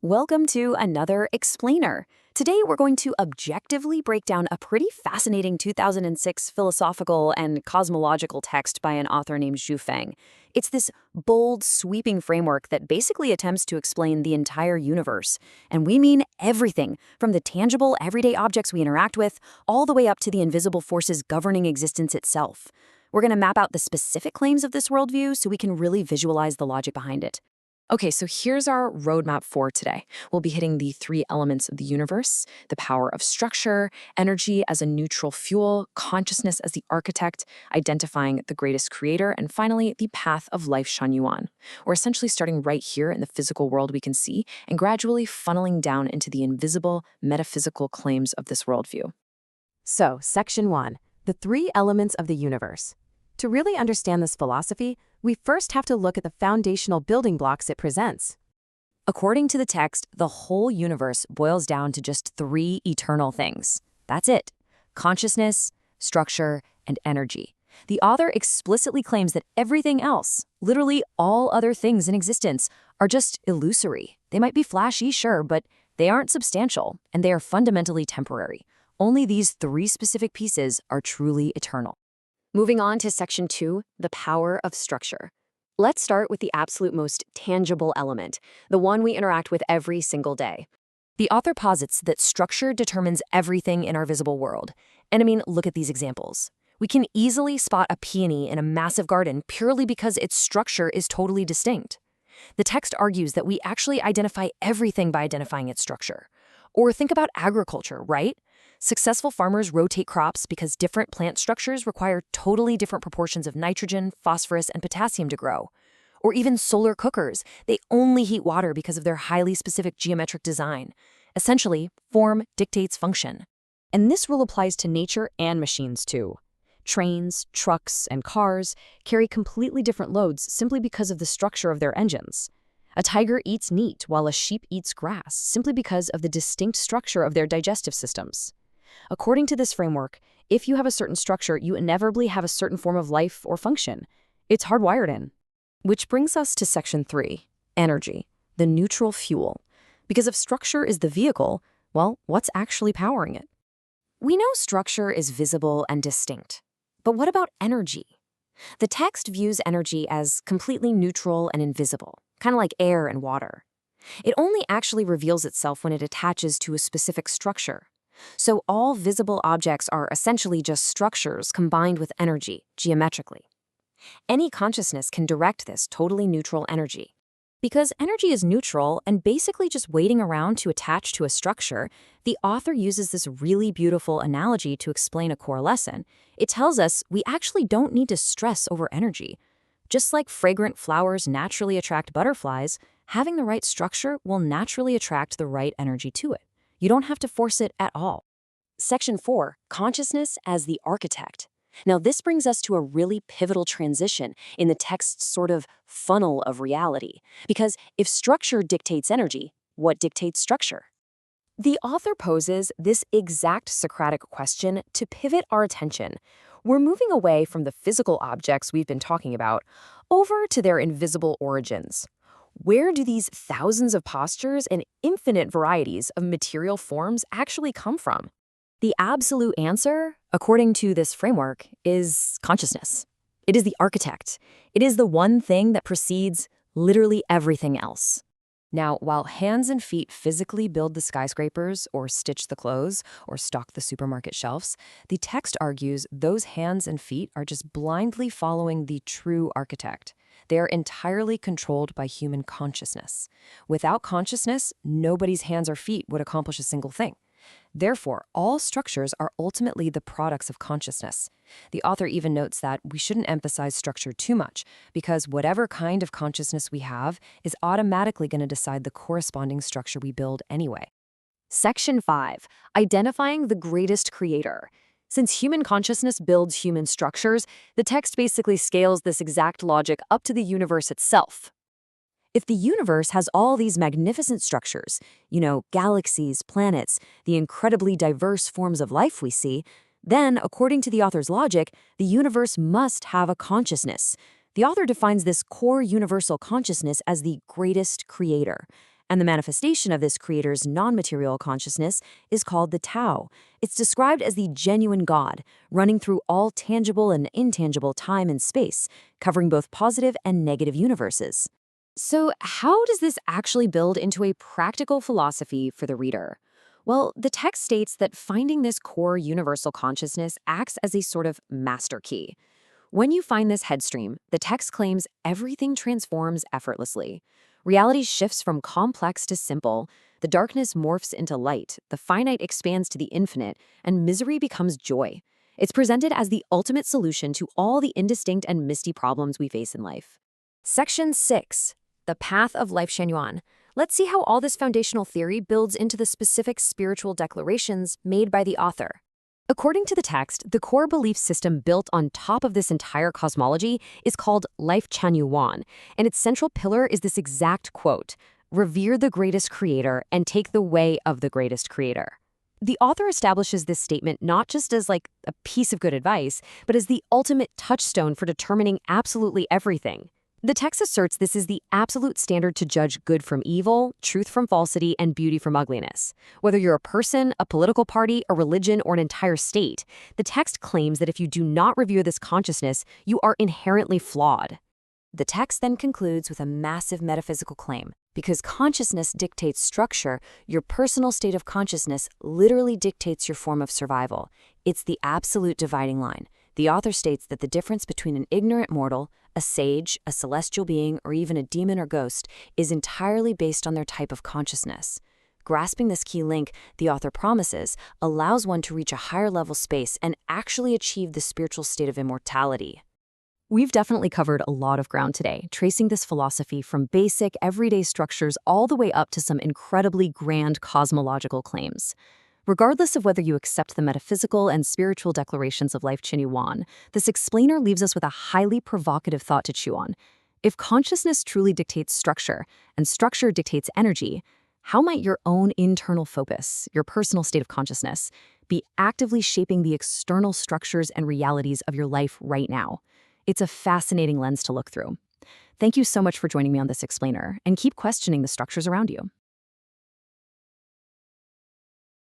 Welcome to another Explainer. Today we're going to objectively break down a pretty fascinating 2006 philosophical and cosmological text by an author named Zhu Feng. It's this bold, sweeping framework that basically attempts to explain the entire universe. And we mean everything, from the tangible, everyday objects we interact with, all the way up to the invisible forces governing existence itself. We're going to map out the specific claims of this worldview so we can really visualize the logic behind it. Okay, so here's our roadmap for today. We'll be hitting the three elements of the universe: the power of structure, energy as a neutral fuel, consciousness as the architect, identifying the greatest creator, and finally, the path of Lifechanyuan. We're essentially starting right here in the physical world we can see and gradually funneling down into the invisible, metaphysical claims of this worldview. So, Section 1, the three elements of the universe. To really understand this philosophy, we first have to look at the foundational building blocks it presents. According to the text, the whole universe boils down to just three eternal things. That's it: consciousness, structure, and energy. The author explicitly claims that everything else, literally all other things in existence, are just illusory. They might be flashy, sure, but they aren't substantial, and they are fundamentally temporary. Only these three specific pieces are truly eternal. Moving on to Section 2, the power of structure. Let's start with the absolute most tangible element, the one we interact with every single day. The author posits that structure determines everything in our visible world. And I mean, look at these examples. We can easily spot a peony in a massive garden purely because its structure is totally distinct. The text argues that we actually identify everything by identifying its structure. Or think about agriculture, right? Successful farmers rotate crops because different plant structures require totally different proportions of nitrogen, phosphorus, and potassium to grow. Or even solar cookers, they only heat water because of their highly specific geometric design. Essentially, form dictates function. And this rule applies to nature and machines too. Trains, trucks, and cars carry completely different loads simply because of the structure of their engines. A tiger eats meat while a sheep eats grass simply because of the distinct structure of their digestive systems. According to this framework, if you have a certain structure, you inevitably have a certain form of life or function. It's hardwired in. Which brings us to Section 3, energy, the neutral fuel. Because if structure is the vehicle, well, what's actually powering it? We know structure is visible and distinct. But what about energy? The text views energy as completely neutral and invisible, kind of like air and water. It only actually reveals itself when it attaches to a specific structure. So all visible objects are essentially just structures combined with energy, geometrically. Any consciousness can direct this totally neutral energy. Because energy is neutral and basically just waiting around to attach to a structure, the author uses this really beautiful analogy to explain a core lesson. It tells us we actually don't need to stress over energy. Just like fragrant flowers naturally attract butterflies, having the right structure will naturally attract the right energy to it. You don't have to force it at all. Section 4, consciousness as the architect. Now this brings us to a really pivotal transition in the text's sort of funnel of reality. Because if structure dictates energy, what dictates structure? The author poses this exact Socratic question to pivot our attention. We're moving away from the physical objects we've been talking about over to their invisible origins. Where do these thousands of postures and infinite varieties of material forms actually come from? The absolute answer, according to this framework, is consciousness. It is the architect. It is the one thing that precedes literally everything else. Now, while hands and feet physically build the skyscrapers or stitch the clothes or stock the supermarket shelves, the text argues those hands and feet are just blindly following the true architect. They are entirely controlled by human consciousness. Without consciousness, nobody's hands or feet would accomplish a single thing. Therefore, all structures are ultimately the products of consciousness. The author even notes that we shouldn't emphasize structure too much, because whatever kind of consciousness we have is automatically going to decide the corresponding structure we build anyway. Section 5, identifying the greatest creator. Since human consciousness builds human structures, the text basically scales this exact logic up to the universe itself. If the universe has all these magnificent structures, galaxies, planets, the incredibly diverse forms of life we see, then, according to the author's logic, the universe must have a consciousness. The author defines this core universal consciousness as the greatest creator. And the manifestation of this creator's non-material consciousness is called the Tao. It's described as the genuine God, running through all tangible and intangible time and space, covering both positive and negative universes. So, how does this actually build into a practical philosophy for the reader? Well, the text states that finding this core universal consciousness acts as a sort of master key. When you find this headstream, the text claims everything transforms effortlessly. Reality shifts from complex to simple, the darkness morphs into light, the finite expands to the infinite, and misery becomes joy. It's presented as the ultimate solution to all the indistinct and misty problems we face in life. Section 6. The Path of Lifechanyuan. Let's see how all this foundational theory builds into the specific spiritual declarations made by the author. According to the text, the core belief system built on top of this entire cosmology is called Lifechanyuan, and its central pillar is this exact quote, "Revere the greatest creator and take the way of the greatest creator." The author establishes this statement not just as like a piece of good advice, but as the ultimate touchstone for determining absolutely everything. The text asserts this is the absolute standard to judge good from evil, truth from falsity, and beauty from ugliness. Whether you're a person, a political party, a religion, or an entire state, the text claims that if you do not revere this consciousness, you are inherently flawed. The text then concludes with a massive metaphysical claim. Because consciousness dictates structure, your personal state of consciousness literally dictates your form of survival. It's the absolute dividing line. The author states that the difference between an ignorant mortal, a sage, a celestial being, or even a demon or ghost is entirely based on their type of consciousness. Grasping this key link, the author promises, allows one to reach a higher level space and actually achieve the spiritual state of immortality. We've definitely covered a lot of ground today, tracing this philosophy from basic, everyday structures all the way up to some incredibly grand cosmological claims. Regardless of whether you accept the metaphysical and spiritual declarations of Lifechanyuan, this explainer leaves us with a highly provocative thought to chew on. If consciousness truly dictates structure, and structure dictates energy, how might your own internal focus, your personal state of consciousness, be actively shaping the external structures and realities of your life right now? It's a fascinating lens to look through. Thank you so much for joining me on this explainer, and keep questioning the structures around you.